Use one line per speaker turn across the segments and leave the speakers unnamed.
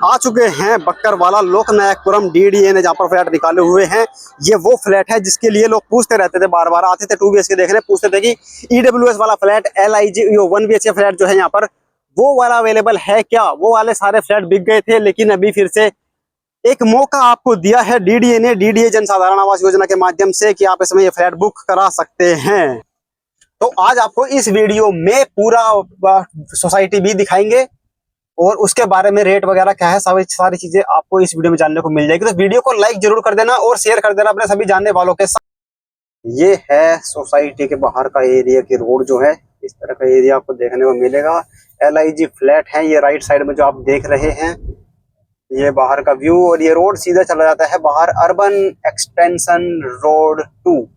आ चुके हैं बक्करवाला लोकनायकपुरम डीडीए ने जहाँ पर फ्लैट निकाले हुए हैं। ये वो फ्लैट है जिसके लिए लोग पूछते रहते थे, बार बार आते थे 2 BHK देखने, पूछते थे कि ईडब्ल्यूएस वाला फ्लैट LIG 1 BHK फ्लैट जो है यहाँ पर वो वाला अवेलेबल है क्या। वो वाले सारे फ्लैट बिक गए थे, लेकिन अभी फिर से एक मौका आपको दिया है डीडीए ने, डीडीए जनसाधारण आवास योजना के माध्यम से, कि आप इसमें ये फ्लैट बुक करा सकते हैं। तो आज आपको इस वीडियो में पूरा सोसाइटी भी दिखाएंगे और उसके बारे में रेट वगैरह क्या है, सारी चीजें आपको इस वीडियो में जानने को मिल जाएगी। तो वीडियो को लाइक जरूर कर देना और शेयर कर देना अपने सभी जानने वालों के साथ। ये है सोसाइटी के बाहर का एरिया की रोड जो है, इस तरह का एरिया आपको देखने को मिलेगा। LIG फ्लैट है ये राइट साइड में जो आप देख रहे हैं, ये बाहर का व्यू। और ये रोड सीधा चला जाता है बाहर अर्बन एक्सटेंशन रोड 2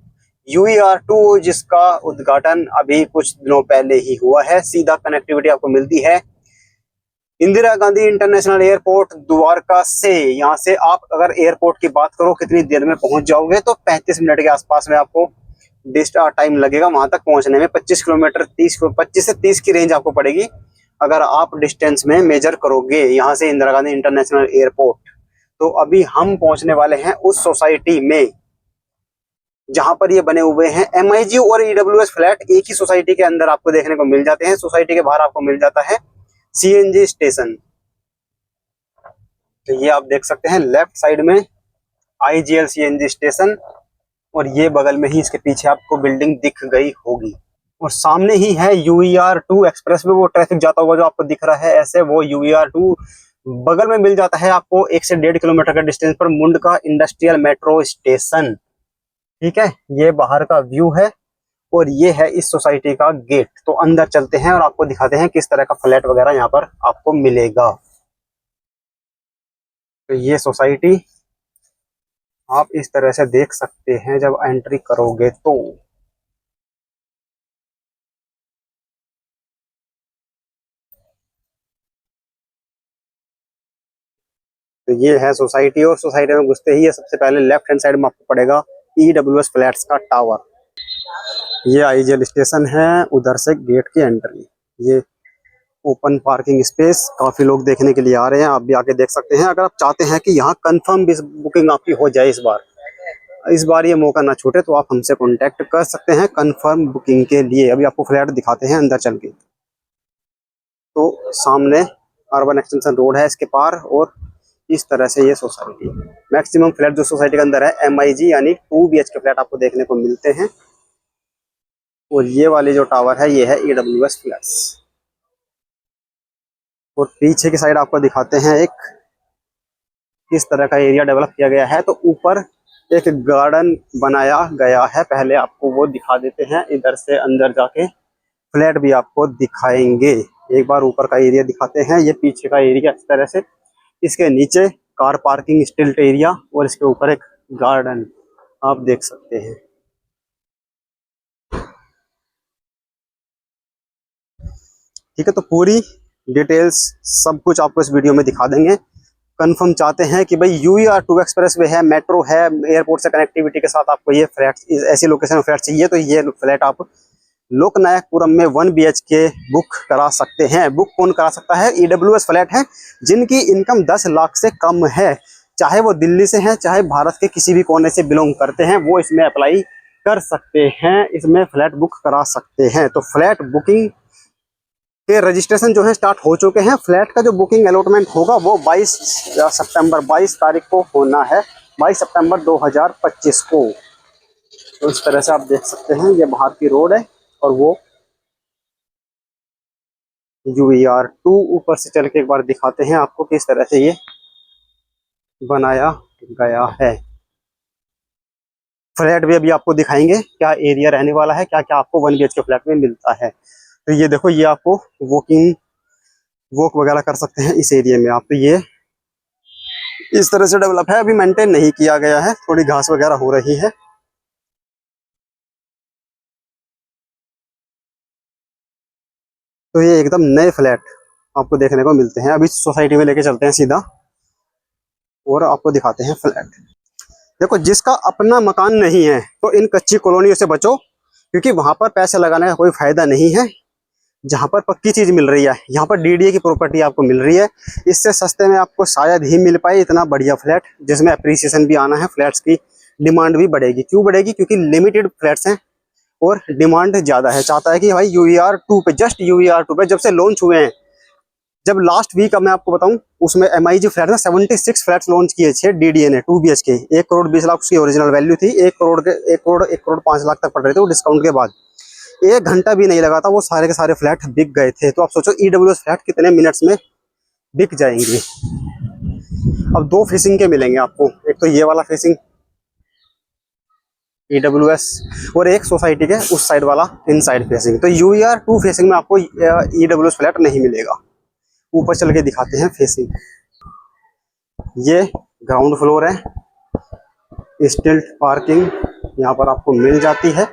UER2, जिसका उद्घाटन अभी कुछ दिनों पहले ही हुआ है। सीधा कनेक्टिविटी आपको मिलती है इंदिरा गांधी इंटरनेशनल एयरपोर्ट द्वारका से। यहाँ से आप अगर एयरपोर्ट की बात करो कितनी देर में पहुंच जाओगे, तो 35 मिनट के आसपास में आपको टाइम लगेगा वहां तक पहुंचने में। 25 किलोमीटर 25 से 30 की रेंज आपको पड़ेगी अगर आप डिस्टेंस में मेजर करोगे यहाँ से इंदिरा गांधी इंटरनेशनल एयरपोर्ट। तो अभी हम पहुंचने वाले हैं उस सोसाइटी में जहां पर ये बने हुए हैं। MIG और EWS फ्लैट एक ही सोसाइटी के अंदर आपको देखने को मिल जाते हैं। सोसाइटी के बाहर आपको मिल जाता है CNG स्टेशन। तो ये आप देख सकते हैं लेफ्ट साइड में IGL CNG स्टेशन, और ये बगल में ही इसके पीछे आपको बिल्डिंग दिख गई होगी। और सामने ही है UER2 एक्सप्रेस में वो ट्रैफिक जाता हुआ जो आपको दिख रहा है ऐसे, वो UER2 बगल में मिल जाता है आपको 1 से 1.5 किलोमीटर का डिस्टेंस पर मुंडका इंडस्ट्रियल मेट्रो स्टेशन। ठीक है, ये बाहर का व्यू है और ये है इस सोसाइटी का गेट। तो अंदर चलते हैं और आपको दिखाते हैं किस तरह का फ्लैट वगैरह यहाँ पर आपको मिलेगा। तो ये सोसाइटी आप इस तरह से देख सकते हैं जब एंट्री करोगे तो ये है सोसाइटी। और सोसाइटी में घुसते ही ये सबसे पहले लेफ्ट हैंड साइड में आपको पड़ेगा EWS फ्लैट्स का टावर। ये IGL स्टेशन है, उधर से गेट की एंट्री। ये ओपन पार्किंग स्पेस, काफी लोग देखने के लिए आ रहे हैं, आप भी आके देख सकते हैं। अगर आप चाहते हैं कि यहाँ कंफर्म बुकिंग आपकी हो जाए इस बार ये मौका ना छूटे, तो आप हमसे कांटेक्ट कर सकते हैं कंफर्म बुकिंग के लिए। अभी आपको फ्लैट दिखाते हैं अंदर चल के। तो सामने अर्बन एक्सटेंशन रोड है इसके पार, और इस तरह से ये सोसाइटी मैक्सिमम फ्लैट जो सोसाइटी के अंदर है MIG यानी 2 BHK फ्लैट आपको देखने को मिलते हैं। और ये वाली जो टावर है ये है EWS फ्लैट्स। और पीछे की साइड आपको दिखाते हैं एक किस तरह का एरिया डेवलप किया गया है। तो ऊपर एक गार्डन बनाया गया है, पहले आपको वो दिखा देते हैं। इधर से अंदर जाके फ्लैट भी आपको दिखाएंगे। एक बार ऊपर का एरिया दिखाते हैं। ये पीछे का एरिया इस तरह से, इसके नीचे कार पार्किंग स्टिल्ट एरिया, और इसके ऊपर एक गार्डन आप देख सकते हैं। ठीक है, तो पूरी डिटेल्स सब कुछ आपको इस वीडियो में दिखा देंगे। कंफर्म चाहते हैं कि भाई UER2 एक्सप्रेस वे है, मेट्रो है, एयरपोर्ट से कनेक्टिविटी के साथ आपको ये फ्लैट ऐसी लोकेशन में फ्लैट चाहिए, तो ये फ्लैट आप लोकनायकपुरम में 1 BHK बुक करा सकते हैं। बुक कौन करा सकता है? EWS फ्लैट है जिनकी इनकम 10 लाख से कम है, चाहे वो दिल्ली से हैं, चाहे भारत के किसी भी कोने से बिलोंग करते हैं, वो इसमें अप्लाई कर सकते हैं, इसमें फ्लैट बुक करा सकते हैं। तो फ्लैट बुकिंग के रजिस्ट्रेशन जो है स्टार्ट हो चुके हैं। फ्लैट का जो बुकिंग अलॉटमेंट होगा वो 22 तारीख को होना है, 22 सितंबर 2025 को। तो इस तरह से आप देख सकते हैं ये बाहर की रोड है, और वो UER2 ऊपर से चल के एक बार दिखाते हैं आपको किस तरह से ये बनाया गया है। फ्लैट भी अभी आपको दिखाएंगे क्या एरिया रहने वाला है, क्या क्या आपको 1 BHK फ्लैट में मिलता है। तो ये देखो, ये आपको वॉक वगैरह कर सकते हैं इस एरिया में आप। तो ये इस तरह से डेवलप है, अभी मेंटेन नहीं किया गया है, थोड़ी घास वगैरह हो रही है। तो ये एकदम नए फ्लैट आपको देखने को मिलते हैं। अभी सोसाइटी में लेके चलते हैं सीधा और आपको दिखाते हैं फ्लैट। देखो, जिसका अपना मकान नहीं है तो इन कच्ची कॉलोनियों से बचो, क्योंकि वहां पर पैसे लगाने का कोई फायदा नहीं है। जहां पर पक्की चीज मिल रही है, यहाँ पर डीडीए की प्रॉपर्टी आपको मिल रही है। इससे सस्ते में आपको शायद ही मिल पाए इतना बढ़िया फ्लैट, जिसमें अप्रिसिएशन भी आना है, फ्लैट्स की डिमांड भी बढ़ेगी। क्यों बढ़ेगी? क्योंकि लिमिटेड फ्लैट्स हैं और डिमांड ज्यादा है। चाहता है कि भाई यूईआर 2 पे, जस्ट यूईआर 2 पे जब से लॉन्च हुए हैं, जब लास्ट वीक अब मैं आपको बताऊं, उसमें एमआईजी फ्लैट में 76 फ्लैट्स लॉन्च किए थे डीडीए ने 2 BHK। 1 करोड़ 20 लाख उसकी ओरिजिनल वैल्यू थी। 1 करोड़ 5 लाख तक पड़ रहे थे वो डिस्काउंट के बाद। 1 घंटा भी नहीं लगा था, वो सारे के सारे फ्लैट बिक गए थे। तो आप सोचो ईडब्ल्यूएस फ्लैट कितने मिनट्स में बिक जाएंगे। अब 2 फेसिंग के मिलेंगे आपको, एक तो ये वाला फेसिंग ईडब्ल्यूएस, और एक सोसाइटी के उस साइड वाला इनसाइड फेसिंग। तो यूईआर 2 फेसिंग में आपको ईडब्ल्यूएस फ्लैट नहीं मिलेगा। ऊपर चल के दिखाते हैं फेसिंग। ये ग्राउंड फ्लोर है, स्टिल्ट पार्किंग यहाँ पर आपको मिल जाती है,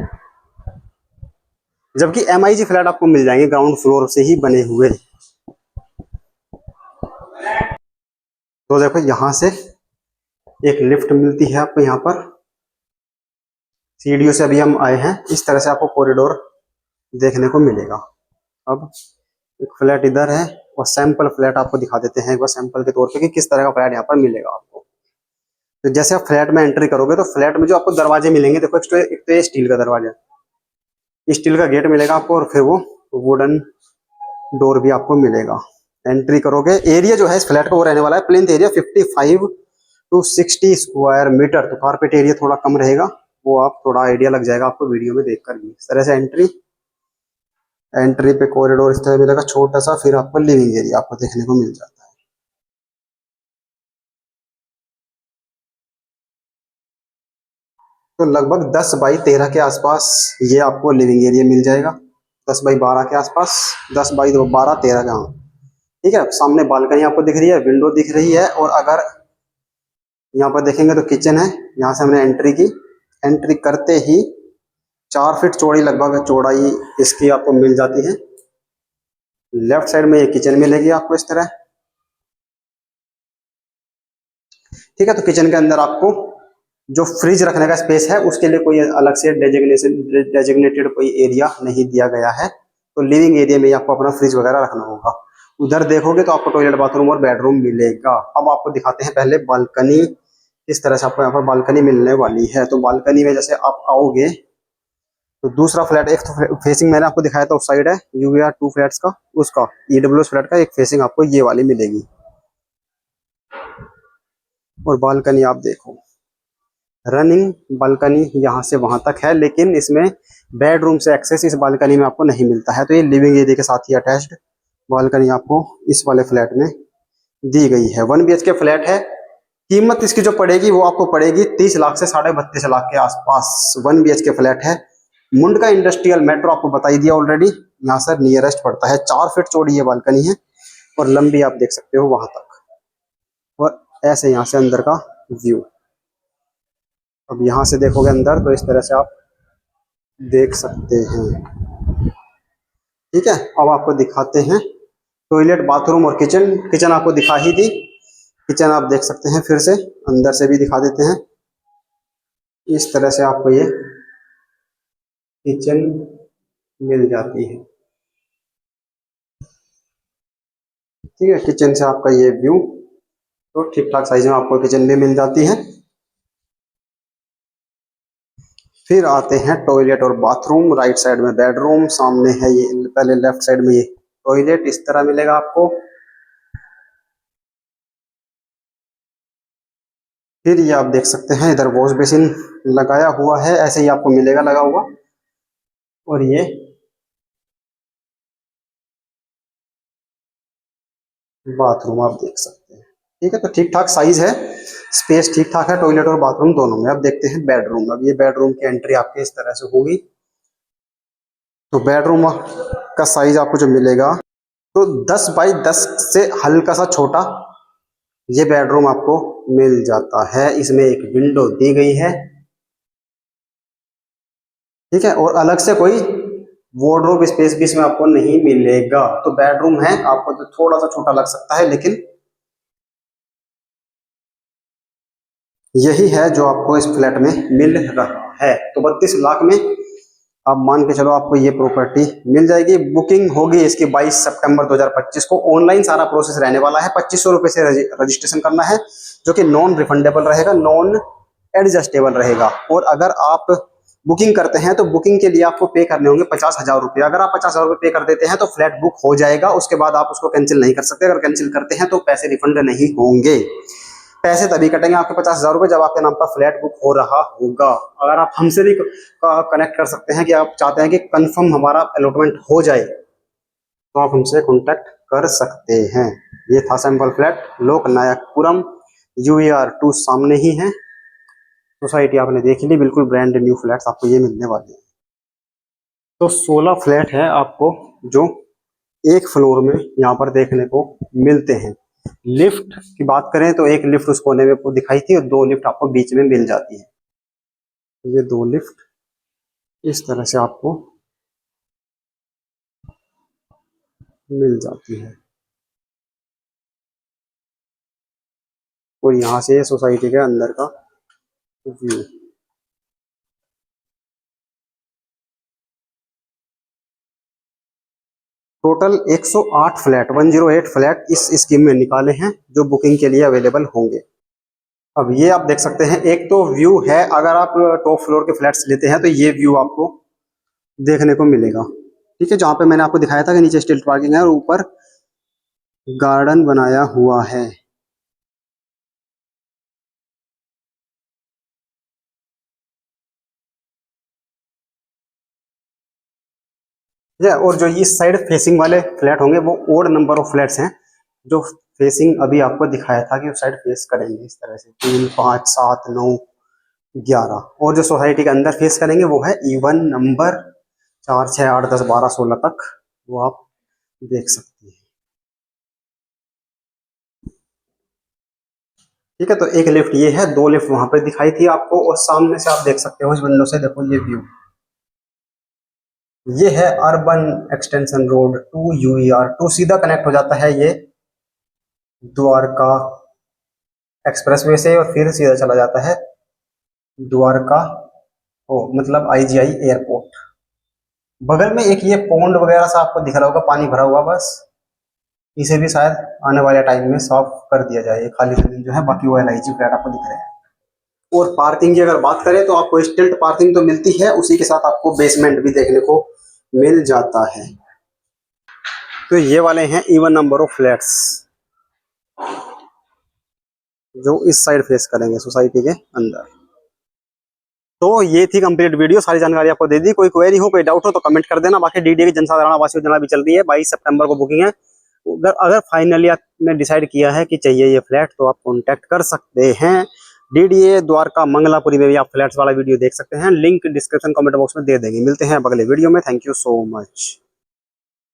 जबकि एमआईजी फ्लैट आपको मिल जाएंगे ग्राउंड फ्लोर से ही बने हुए। तो देखो यहाँ से एक लिफ्ट मिलती है आपको, यहाँ पर सीढ़ियों से अभी हम आए हैं, इस तरह से आपको कॉरिडोर देखने को मिलेगा। अब एक फ्लैट इधर है और सैंपल फ्लैट आपको दिखा देते हैं एक बार सैंपल के तौर पे कि किस तरह का फ्लैट यहाँ पर मिलेगा आपको। तो जैसे आप फ्लैट में एंट्री करोगे तो फ्लैट में जो आपको दरवाजे मिलेंगे, देखो एक तो ये स्टील का दरवाजा, स्टील का गेट मिलेगा आपको, और फिर वो वुडन डोर भी आपको मिलेगा। एंट्री करोगे, एरिया जो है इस फ्लैट का वो रहने वाला है plinth area 55 to 60 square metre. तो कारपेट एरिया थोड़ा कम रहेगा, वो आप थोड़ा आइडिया लग जाएगा आपको वीडियो में देखकर भी। इस तरह से एंट्री पे कॉरिडोर इस तरह मिलेगा छोटा सा, फिर आपको लिविंग एरिया आपको देखने को मिल जाता है। तो लगभग 10 बाई 13 के आसपास ये आपको लिविंग एरिया मिल जाएगा। 10 बाई 12 के आसपास, 10 बाई 12 13 का। ठीक है, सामने बालकनी आपको दिख रही है, विंडो दिख रही है, और अगर यहाँ पर देखेंगे तो किचन है। यहाँ से हमने एंट्री की, एंट्री करते ही 4 फीट चौड़ी लगभग चौड़ाई इसकी आपको मिल जाती है। लेफ्ट साइड में ये किचन मिलेगी आपको इस तरह। ठीक है, तो किचन के अंदर आपको जो फ्रिज रखने का स्पेस है उसके लिए कोई अलग से डेजिग्नेटेड कोई एरिया नहीं दिया गया है। तो लिविंग एरिया में आपको अपना फ्रिज वगैरह रखना होगा। उधर देखोगे तो आपको टॉयलेट बाथरूम और बेडरूम मिलेगा। अब आपको दिखाते हैं पहले बालकनी, इस तरह से आपको यहाँ पर बालकनी मिलने वाली है। तो बालकनी में जैसे आप आओगे तो दूसरा फ्लैट, एक तो फेसिंग मैंने आपको दिखाया था उस साइड है यूवीआर 2 फ्लैट्स का, उसका ईडब्ल्यूएस फ्लैट का एक फेसिंग आपको ये वाली मिलेगी। और बालकनी आप देखो, रनिंग बालकनी यहाँ से वहां तक है, लेकिन इसमें बेडरूम से एक्सेस इस बालकनी में आपको नहीं मिलता है। तो ये लिविंग एरिया के साथ ही अटैच्ड बालकनी आपको इस वाले फ्लैट में दी गई है। 1 BHK फ्लैट है। कीमत इसकी जो पड़ेगी वो आपको पड़ेगी 30 लाख से 32.5 लाख के आसपास। 1 BHK फ्लैट है। मुंडका इंडस्ट्रियल मेट्रो आपको बताई दिया ऑलरेडी, यहाँ से नियरेस्ट पड़ता है। 4 फीट चौड़ी ये बालकनी है और लंबी आप देख सकते हो वहां तक। और ऐसे यहाँ से अंदर का व्यू, अब यहाँ से देखोगे अंदर तो इस तरह से आप देख सकते हैं। ठीक है, अब आपको दिखाते हैं टॉयलेट बाथरूम और किचन। किचन आपको दिखा ही दी, किचन आप देख सकते हैं, फिर से अंदर से भी दिखा देते हैं। इस तरह से आपको ये किचन मिल जाती है। ठीक है, किचन से आपका ये व्यू, तो ठीक ठाक साइज में आपको किचन भी मिल जाती है। फिर आते हैं टॉयलेट और बाथरूम। राइट साइड में बेडरूम, सामने है ये, पहले लेफ्ट साइड में ये टॉयलेट इस तरह मिलेगा आपको। फिर ये आप देख सकते हैं इधर वॉश बेसिन लगाया हुआ है, ऐसे ही आपको मिलेगा लगा हुआ। और ये बाथरूम आप देख सकते हैं। ठीक है, तो ठीक ठाक साइज है, स्पेस ठीक ठाक है टॉयलेट और बाथरूम दोनों में। अब देखते हैं बेडरूम। अब ये बेडरूम की एंट्री आपके इस तरह से होगी। तो बेडरूम का साइज आपको जो मिलेगा तो 10 बाई 10 से हल्का सा छोटा ये बेडरूम आपको मिल जाता है। इसमें एक विंडो दी गई है। ठीक है, और अलग से कोई वार्डरोब स्पेस भी इसमें आपको नहीं मिलेगा। तो बेडरूम है आपको तो थोड़ा सा छोटा लग सकता है, लेकिन यही है जो आपको इस फ्लैट में मिल रहा है। तो 32 लाख में आप मान के चलो आपको ये प्रॉपर्टी मिल जाएगी। बुकिंग होगी इसकी 22 सितंबर 2025 को। ऑनलाइन सारा प्रोसेस रहने वाला है। 2500 रुपये से रजिस्ट्रेशन करना है, जो कि नॉन रिफंडेबल रहेगा, नॉन एडजस्टेबल रहेगा। और अगर आप बुकिंग करते हैं तो बुकिंग के लिए आपको पे करने होंगे 50,000 रुपये। अगर आप 50,000 रुपये पे कर देते हैं तो फ्लैट बुक हो जाएगा। उसके बाद आप उसको कैंसिल नहीं कर सकते। अगर कैंसिल करते हैं तो पैसे रिफंड नहीं होंगे। पैसे तभी कटेंगे आपके 50,000 रुपये जब आपके नाम पर फ्लैट बुक हो रहा होगा। अगर आप हमसे भी कनेक्ट कर सकते हैं कि आप चाहते हैं कि कंफर्म हमारा अलॉटमेंट हो जाए, तो आप हमसे कॉन्टैक्ट कर सकते हैं। ये था सैंपल फ्लैट, लोक नायकपुरम, UER 2 सामने ही है। सोसाइटी आपने देख ली, बिल्कुल ब्रांड न्यू फ्लैट्स आपको ये मिलने वाले हैं। तो 16 फ्लैट है आपको जो एक फ्लोर में यहाँ पर देखने को मिलते हैं। लिफ्ट की बात करें तो एक लिफ्ट उस कोने में आपको दिखाई थी और 2 लिफ्ट आपको बीच में मिल जाती है। ये 2 लिफ्ट इस तरह से आपको मिल जाती है। और यहाँ से सोसाइटी के अंदर का व्यू। टोटल 108 फ्लैट 108 फ्लैट इस स्कीम में निकाले हैं जो बुकिंग के लिए अवेलेबल होंगे। अब ये आप देख सकते हैं, एक तो व्यू है, अगर आप टॉप फ्लोर के फ्लैट्स लेते हैं तो ये व्यू आपको देखने को मिलेगा। ठीक है, जहाँ पे मैंने आपको दिखाया था कि नीचे स्ट्रीट पार्किंग है और ऊपर गार्डन बनाया हुआ है। और जो इस साइड फेसिंग वाले फ्लैट होंगे वो ओड नंबर ऑफ फ्लैट्स हैं, जो फेसिंग अभी आपको दिखाया था कि उस साइड फेस करेंगे इस तरह से 3, 5, 7, 9, 11। और जो सोसाइटी के अंदर फेस करेंगे वो है इवन नंबर 4, 6, 8, 10, 12, 16 तक, वो आप देख सकते हैं। ठीक है, तो एक लिफ्ट ये है, 2 लिफ्ट वहां पर दिखाई थी आपको, और सामने से आप देख सकते हो इस विंडो से, देखो ये व्यू। ये है urban extension road two UER 2, सीधा कनेक्ट हो जाता है ये द्वारका एक्सप्रेसवे से, और फिर सीधा चला जाता है द्वारका, ओ मतलब IGI एयरपोर्ट। बगल में एक ये पॉन्ड वगैरह सा आपको दिख रहा होगा, पानी भरा हुआ, बस इसे भी शायद आने वाले टाइम में साफ कर दिया जाए। खाली जमीन जो है, बाकी वो LIG फ्लैट आपको दिख रहे हैं। और पार्किंग की अगर बात करें तो आपको स्टिल्ट पार्किंग तो मिलती है, उसी के साथ आपको बेसमेंट भी देखने को मिल जाता है। तो ये वाले हैं इवन नंबर ऑफ फ्लैट्स जो इस साइड फेस करेंगे सोसाइटी के अंदर। तो ये थी कंप्लीट वीडियो, सारी जानकारी आपको दे दी। कोई क्वेरी हो, कोई डाउट हो तो कमेंट कर देना। बाकी DDA की जनसाधारण आवास योजना भी चल रही है, 22 सितंबर को बुकिंग है। अगर फाइनली आपने डिसाइड किया है कि चाहिए ये फ्लैट तो आप कॉन्टैक्ट कर सकते हैं। DDA द्वारका मंगलापुरी में भी आप फ्लैट्स वाला वीडियो देख सकते हैं, लिंक डिस्क्रिप्शन कमेंट बॉक्स में दे देंगे। मिलते हैं अब अगले वीडियो में। Thank you so much.